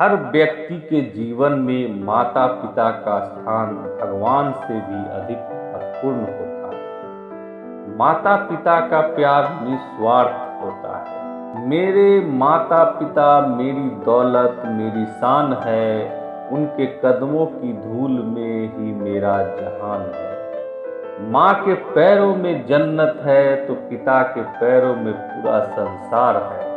हर व्यक्ति के जीवन में माता पिता का स्थान भगवान से भी अधिक महत्वपूर्ण होता है। माता पिता का प्यार निस्वार्थ होता है। मेरे माता पिता मेरी दौलत, मेरी शान है। उनके कदमों की धूल में ही मेरा जहान है। माँ के पैरों में जन्नत है तो पिता के पैरों में पूरा संसार है।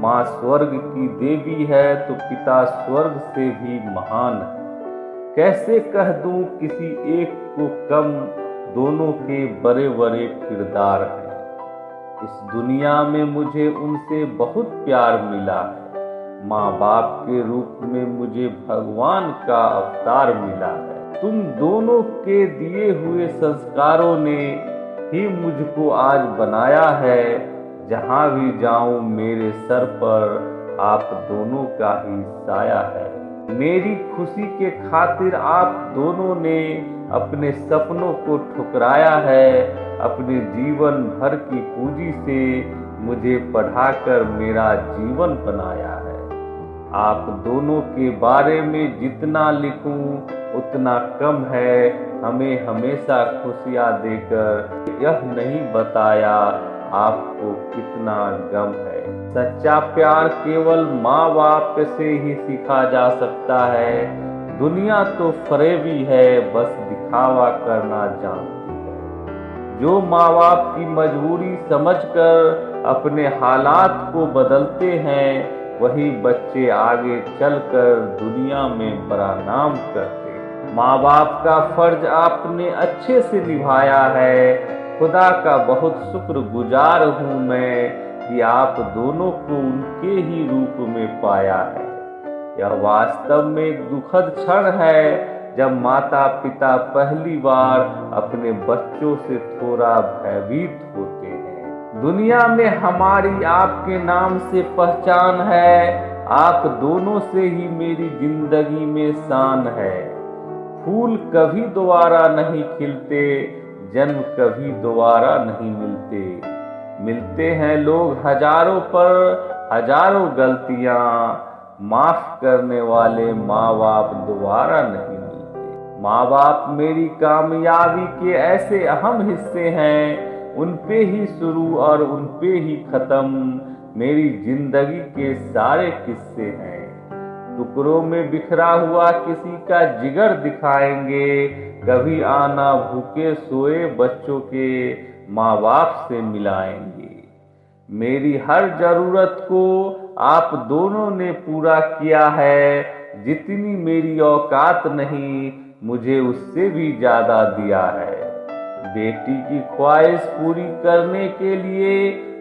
माँ स्वर्ग की देवी है तो पिता स्वर्ग से भी महान है। कैसे कह दूं किसी एक को कम, दोनों के बड़े बड़े किरदार हैं। इस दुनिया में मुझे उनसे बहुत प्यार मिला है। माँ बाप के रूप में मुझे भगवान का अवतार मिला है। तुम दोनों के दिए हुए संस्कारों ने ही मुझको आज बनाया है। जहाँ भी जाऊं मेरे सर पर आप दोनों का ही साया है। मेरी खुशी के खातिर आप दोनों ने अपने सपनों को ठुकराया है। अपने जीवन भर की पूंजी से मुझे पढ़ाकर मेरा जीवन बनाया है। आप दोनों के बारे में जितना लिखूं उतना कम है। हमें हमेशा खुशियां देकर यह नहीं बताया आपको कितना गम है। सच्चा प्यार केवल माँ बाप से ही सीखा जा सकता है। दुनिया तो फरेबी है, बस दिखावा करना जानती है। जो माँ बाप की मजबूरी समझकर अपने हालात को बदलते हैं, वही बच्चे आगे चलकर दुनिया में बड़ा नाम करते हैं। माँ बाप का फर्ज आपने अच्छे से निभाया है। खुदा का बहुत शुक्रगुजार हूँ मैं कि आप दोनों को उनके ही रूप में पाया है। यह वास्तव में एक दुखद क्षण है जब माता पिता पहली बार अपने बच्चों से थोड़ा भयभीत होते हैं। दुनिया में हमारी आपके नाम से पहचान है। आप दोनों से ही मेरी जिंदगी में शान है। फूल कभी दोबारा नहीं खिलते, जन्म कभी दोबारा नहीं मिलते। मिलते हैं लोग हजारों पर हजारों गलतियां, माफ करने वाले माँ बाप दोबारा नहीं मिलते। माँ बाप मेरी कामयाबी के ऐसे अहम हिस्से हैं, उन पे ही शुरू और उन पे ही खत्म मेरी जिंदगी के सारे किस्से हैं। टुकड़ों में बिखरा हुआ किसी का जिगर दिखाएंगे, कभी आना भूखे सोए बच्चों के माँ बाप से मिलाएंगे। मेरी हर जरूरत को आप दोनों ने पूरा किया है। जितनी मेरी औकात नहीं, मुझे उससे भी ज्यादा दिया है। बेटी की ख्वाहिश पूरी करने के लिए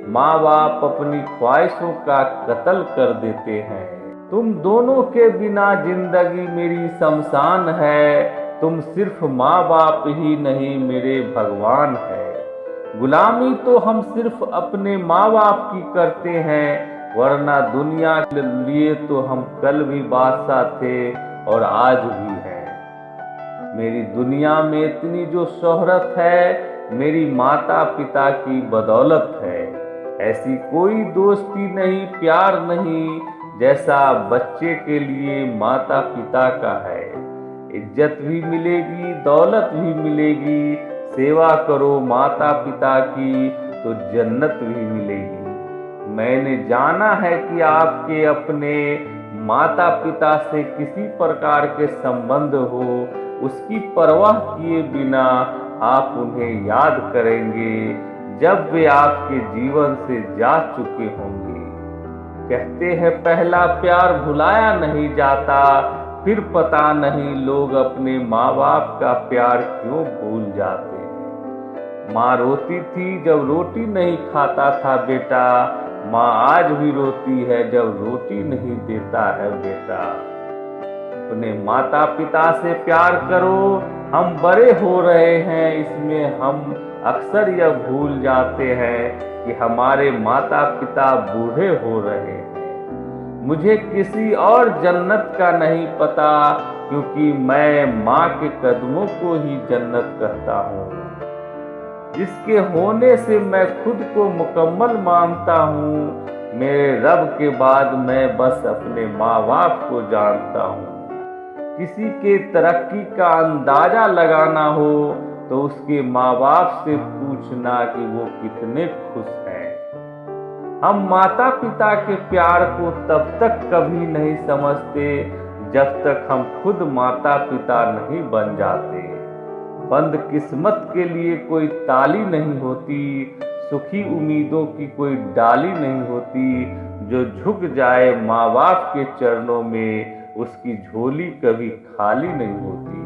माँ बाप अपनी ख्वाहिशों का कत्ल कर देते हैं। तुम दोनों के बिना जिंदगी मेरी शमशान है। तुम सिर्फ माँ बाप ही नहीं, मेरे भगवान है। गुलामी तो हम सिर्फ अपने माँ बाप की करते हैं, वरना दुनिया के लिए तो हम कल भी बादशाह थे और आज भी हैं। मेरी दुनिया में इतनी जो शोहरत है, मेरी माता पिता की बदौलत है। ऐसी कोई दोस्ती नहीं, प्यार नहीं, जैसा बच्चे के लिए माता पिता का है। इज्जत भी मिलेगी, दौलत भी मिलेगी। सेवा करो माता पिता की तो जन्नत भी मिलेगी। मैंने जाना है कि आपके अपने माता पिता से किसी प्रकार के संबंध हो, उसकी परवाह किए बिना आप उन्हें याद करेंगे जब वे आपके जीवन से जा चुके होंगे। कहते हैं पहला प्यार भुलाया नहीं जाता, फिर पता नहीं लोग अपने माँ बाप का प्यार क्यों भूल जाते हैं। माँ रोती थी जब रोटी नहीं खाता था बेटा, माँ आज भी रोती है जब रोटी नहीं देता है बेटा। अपने माता पिता से प्यार करो। हम बड़े हो रहे हैं, इसमें हम अक्सर यह भूल जाते हैं कि हमारे माता पिता बूढ़े हो रहे हैं। मुझे किसी और जन्नत का नहीं पता, क्योंकि मैं माँ के कदमों को ही जन्नत कहता हूँ, जिसके होने से मैं खुद को मुकम्मल मानता हूँ। मेरे रब के बाद मैं बस अपने माँ बाप को जानता हूँ। किसी के तरक्की का अंदाजा लगाना हो तो उसके माँ बाप से पूछना कि वो कितने खुश हैं। हम माता पिता के प्यार को तब तक कभी नहीं समझते जब तक हम खुद माता पिता नहीं बन जाते। बंद किस्मत के लिए कोई ताली नहीं होती, सुखी उम्मीदों की कोई डाली नहीं होती। जो झुक जाए माँ बाप के चरणों में उसकी झोली कभी खाली नहीं होती।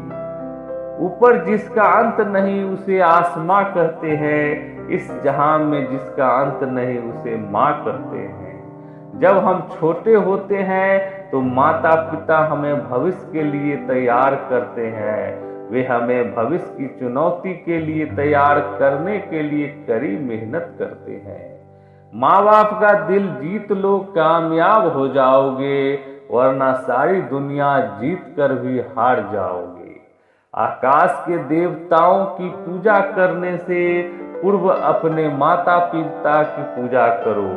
ऊपर जिसका अंत नहीं उसे आसमां कहते हैं, इस जहां में जिसका अंत नहीं उसे माँ कहते हैं। जब हम छोटे होते हैं तो माता पिता हमें भविष्य के लिए तैयार करते हैं। वे हमें भविष्य की चुनौती के लिए तैयार करने के लिए कड़ी मेहनत करते हैं। माँ बाप का दिल जीत लो, कामयाब हो जाओगे, वरना सारी दुनिया जीत कर भी हार जाओगे। आकाश के देवताओं की पूजा करने से पूर्व अपने माता पिता की पूजा करो।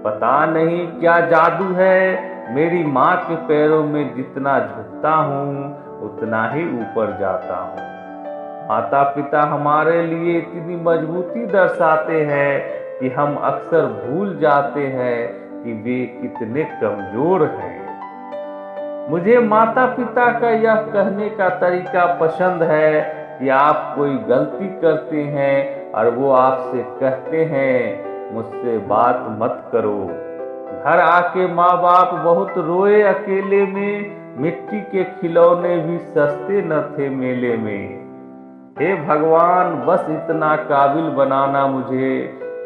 पता नहीं क्या जादू है, मेरी माँ के पैरों में जितना झुकता हूँ उतना ही ऊपर जाता हूँ। माता पिता हमारे लिए इतनी मजबूती दर्शाते हैं कि हम अक्सर भूल जाते हैं कि वे कितने कमजोर हैं। मुझे माता पिता का यह कहने का तरीका पसंद है कि आप कोई गलती करते हैं और वो आपसे कहते हैं मुझसे बात मत करो। घर आके माँ बाप बहुत रोए अकेले में, मिट्टी के खिलौने भी सस्ते न थे मेले में। हे भगवान, बस इतना काबिल बनाना मुझे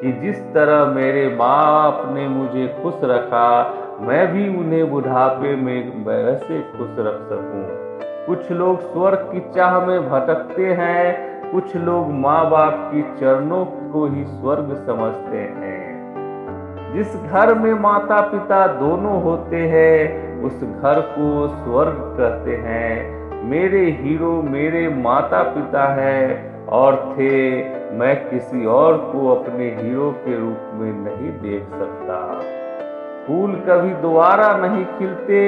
कि जिस तरह मेरे बाप ने मुझे खुश रखा मैं भी उन्हें बुढ़ापे में वैसे खुश रख सकूं। कुछ लोग स्वर्ग की चाह में भटकते हैं, कुछ लोग माँ बाप की चरणों को ही स्वर्ग समझते हैं। जिस घर में माता पिता दोनों होते हैं उस घर को स्वर्ग कहते हैं। मेरे हीरो मेरे माता पिता हैं और थे, मैं किसी और को अपने हीरो के रूप में नहीं देख सकता। फूल कभी दोबारा नहीं खिलते,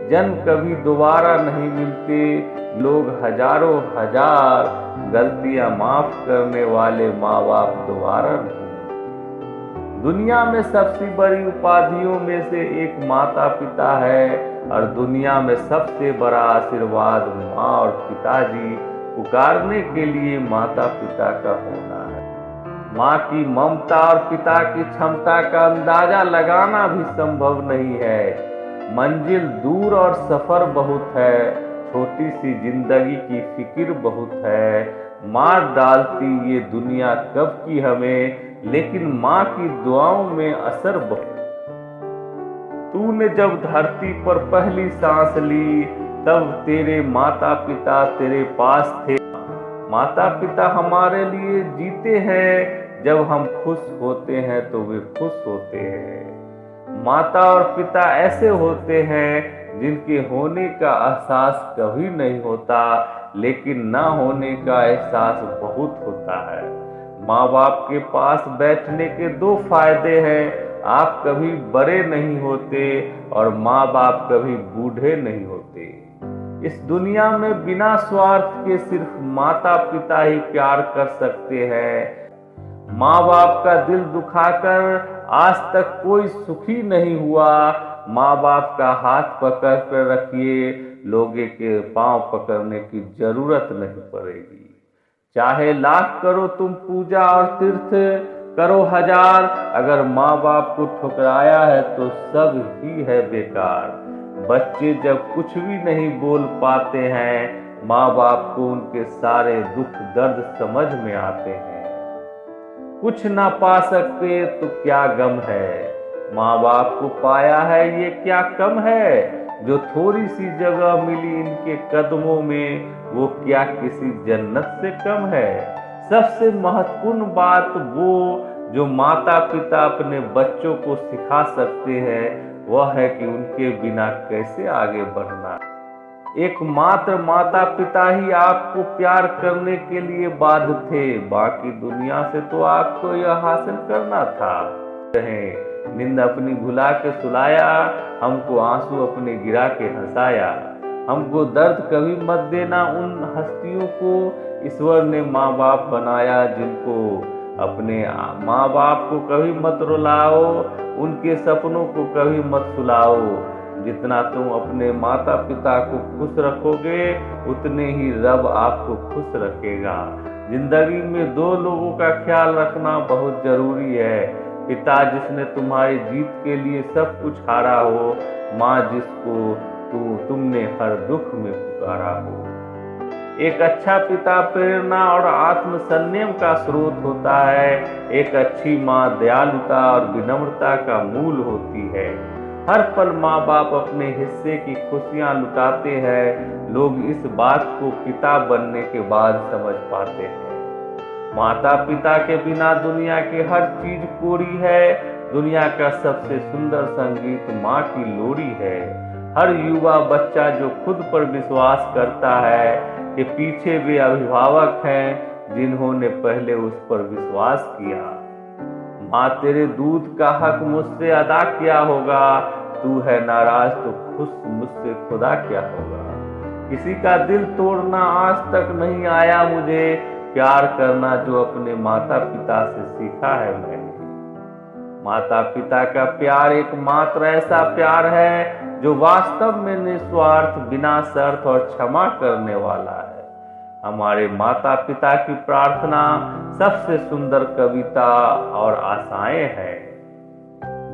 जन्म कभी दोबारा नहीं मिलते। लोग हजारों हजार गलतियां माफ करने वाले माँ बाप दोबारा नहीं। दुनिया में सबसे बड़ी उपाधियों में से एक माता पिता है और दुनिया में सबसे बड़ा आशीर्वाद माँ और पिताजी पुकारने के लिए माता पिता का होना है। माँ की ममता और पिता की क्षमता का अंदाजा लगाना भी संभव नहीं है। मंजिल दूर और सफर बहुत है, छोटी सी जिंदगी की फिक्र बहुत है। मार डालती ये दुनिया कब की हमें, लेकिन माँ की दुआओं में असर बहुत। तूने जब धरती पर पहली सांस ली तब तेरे माता पिता तेरे पास थे। माता पिता हमारे लिए जीते हैं, जब हम खुश होते हैं तो वे खुश होते हैं। माता और पिता ऐसे होते हैं जिनके होने का एहसास कभी नहीं होता, लेकिन ना होने का एहसास बहुत होता है। माँ बाप के पास बैठने के दो फायदे हैं, आप कभी बड़े नहीं होते और माँ बाप कभी बूढ़े नहीं होते। इस दुनिया में बिना स्वार्थ के सिर्फ माता पिता ही प्यार कर सकते हैं। माँ बाप का दिल दुखाकर आज तक कोई सुखी नहीं हुआ। माँ बाप का हाथ पकड़ कर रखिए, लोगे के पांव पकड़ने की जरूरत नहीं पड़ेगी। चाहे लाख करो तुम पूजा और तीर्थ करो हजार, अगर माँ बाप को ठुकराया है तो सब ही है बेकार। बच्चे जब कुछ भी नहीं बोल पाते हैं, माँ बाप को उनके सारे दुख दर्द समझ में आते हैं। कुछ ना पा सकते तो क्या गम है, माँ बाप को पाया है ये क्या कम है। जो थोड़ी सी जगह मिली इनके कदमों में वो क्या किसी जन्नत से कम है। सबसे महत्वपूर्ण बात वो जो माता पिता अपने बच्चों को सिखा सकते हैं वह है कि उनके बिना कैसे आगे बढ़ना। एकमात्र माता पिता ही आपको प्यार करने के लिए बाध्य थे, बाकी दुनिया से तो आपको यह हासिल करना था। नींद अपनी भुला के सुलाया, हमको आंसू अपने गिरा के हंसाया। हमको दर्द कभी मत देना उन हस्तियों को ईश्वर ने माँ बाप बनाया जिनको। अपने माँ बाप को कभी मत रुलाओ, उनके सपनों को कभी मत सुलाओ। जितना तुम अपने माता पिता को खुश रखोगे उतने ही रब आपको खुश रखेगा। जिंदगी में दो लोगों का ख्याल रखना बहुत जरूरी है, पिता जिसने तुम्हारी जीत के लिए सब कुछ हारा हो, माँ जिसको तुमने हर दुख में पुकारा हो। एक अच्छा पिता प्रेरणा और आत्म संयम का स्रोत होता है। एक अच्छी माँ दयालुता और विनम्रता का मूल होती है। हर पल माँ बाप अपने हिस्से की खुशियाँ लुटाते हैं। लोग इस बात को पिता बनने के बाद समझ पाते हैं। माता पिता के बिना दुनिया की हर चीज कोरी है। दुनिया का सबसे सुंदर संगीत माँ की लोरी है। हर युवा बच्चा जो खुद पर विश्वास करता है कि पीछे वे अभिभावक हैं जिन्होंने पहले उस पर विश्वास किया। माँ तेरे दूध का हक मुझसे अदा किया होगा, तू है नाराज तो खुश मुझसे खुदा क्या होगा। किसी का दिल तोड़ना आज तक नहीं आया मुझे, प्यार करना जो अपने माता पिता से सीखा है मैंने। माता पिता का प्यार एकमात्र ऐसा प्यार है जो वास्तव में निस्वार्थ, बिना शर्त और क्षमा करने वाला है। हमारे माता पिता की प्रार्थना सबसे सुंदर कविता और आशाएं हैं।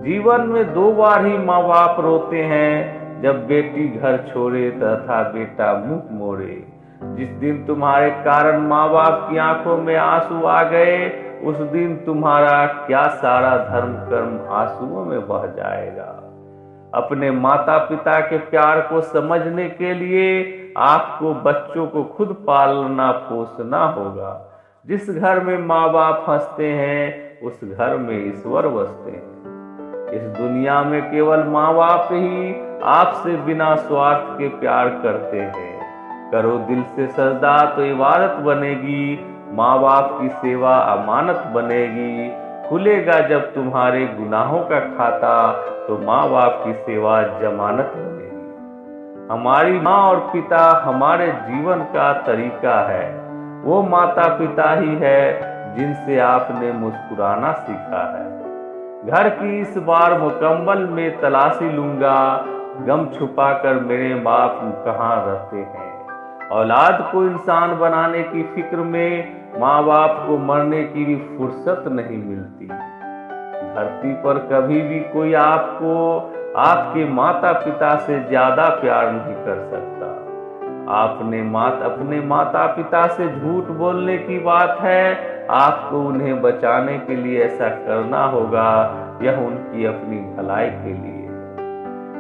जीवन में दो बार ही माँ बाप रोते हैं, जब बेटी घर छोड़े तथा बेटा मुंह मोड़े। जिस दिन तुम्हारे कारण माँ बाप की आंखों में आंसू आ गए, उस दिन तुम्हारा क्या सारा धर्म कर्म आंसुओं में बह जाएगा। अपने माता पिता के प्यार को समझने के लिए आपको बच्चों को खुद पालना पोसना होगा। जिस घर में माँ बाप हंसते हैं उस घर में ईश्वर बसते हैं। इस दुनिया में केवल माँ बाप ही आपसे बिना स्वार्थ के प्यार करते हैं। करो दिल से सजदा तो इबादत बनेगी, माँ बाप की सेवा अमानत बनेगी। खुलेगा जब तुम्हारे गुनाहों का खाता तो माँ बाप की सेवा जमानत बनेगी। हमारी माँ और पिता हमारे जीवन का तरीका है। वो माता पिता ही है जिनसे आपने मुस्कुराना सीखा है। घर की इस बार मुकम्मल में तलाशी लूंगा, गम छुपाकर मेरे बाप कहाँ रहते हैं। औलाद को इंसान बनाने की फिक्र में माँ बाप को मरने की भी फुर्सत नहीं मिलती। धरती पर कभी भी कोई आपको आपके माता पिता से ज्यादा प्यार नहीं कर सकता। अपने माता पिता से झूठ बोलने की बात है, आपको उन्हें बचाने के लिए ऐसा करना होगा। यह उनकी अपनी भलाई के लिए।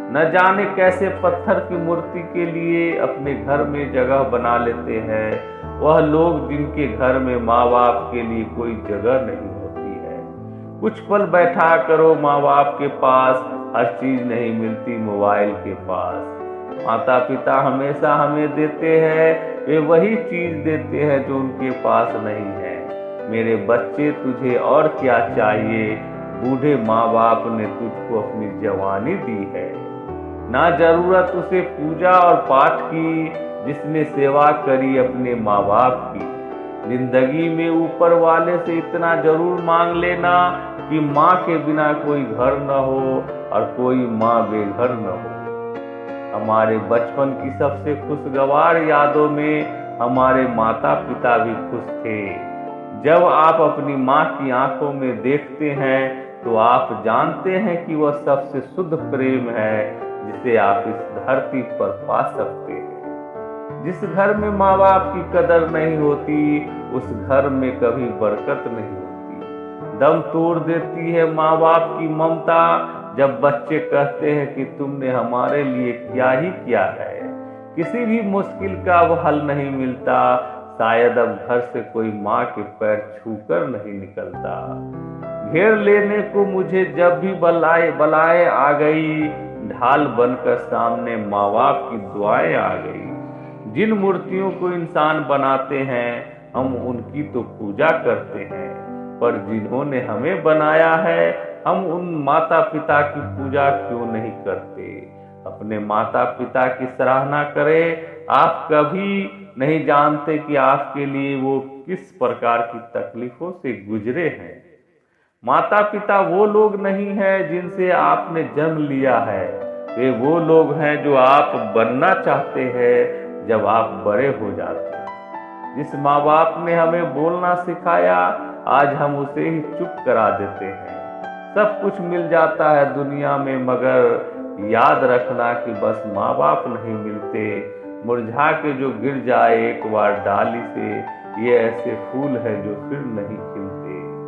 न जाने कैसे पत्थर की मूर्ति के लिए अपने घर में जगह बना लेते हैं वह लोग जिनके घर में माँ बाप के लिए कोई जगह नहीं होती है। कुछ पल बैठा करो माँ बाप के पास, हर चीज नहीं मिलती मोबाइल के पास। माता पिता हमेशा हमें देते हैं, वे वही चीज देते हैं जो उनके पास नहीं है। मेरे बच्चे तुझे और क्या चाहिए, बूढ़े माँ बाप ने तुझको अपनी जवानी दी है। ना जरूरत उसे पूजा और पाठ की जिसने सेवा करी अपने माँ बाप की। जिंदगी में ऊपर वाले से इतना जरूर मांग लेना कि माँ के बिना कोई घर न हो और कोई माँ बेघर न हो। हमारे बचपन की सबसे खुशगवार यादों में हमारे माता पिता भी खुश थे। जब आप अपनी माँ की आंखों में देखते हैं तो आप जानते हैं कि वह सबसे शुद्ध प्रेम है जिसे आप इस धरती पर पा सकते हैं। जिस घर में माँ बाप की कदर नहीं होती उस घर में कभी बरकत नहीं होती। दम तोड़ देती है माँ बाप की ममता जब बच्चे कहते हैं कि तुमने हमारे लिए क्या ही किया है। किसी भी मुश्किल का अब हल नहीं मिलता, शायद अब घर से कोई माँ के पैर छूकर नहीं निकलता। घेर लेने को मुझे जब भी बलाए आ गई, ढाल बनकर सामने माँ बाप की दुआएं आ गई। जिन मूर्तियों को इंसान बनाते हैं हम उनकी तो पूजा करते हैं, पर जिन्होंने हमें बनाया है हम उन माता पिता की पूजा क्यों नहीं करते? अपने माता पिता की सराहना करें। आप कभी नहीं जानते कि आपके लिए वो किस प्रकार की तकलीफों से गुजरे हैं। माता पिता वो लोग नहीं हैं जिनसे आपने जन्म लिया है, वे वो लोग हैं जो आप बनना चाहते हैं जब आप बड़े हो जाते हैं। जिस माँ बाप ने हमें बोलना सिखाया, आज हम उसे ही चुप करा देते हैं। सब कुछ मिल जाता है दुनिया में, मगर याद रखना कि बस माँ बाप नहीं मिलते। मुरझा के जो गिर जाए एक बार डाली से, ये ऐसे फूल है जो फिर नहीं खिलते।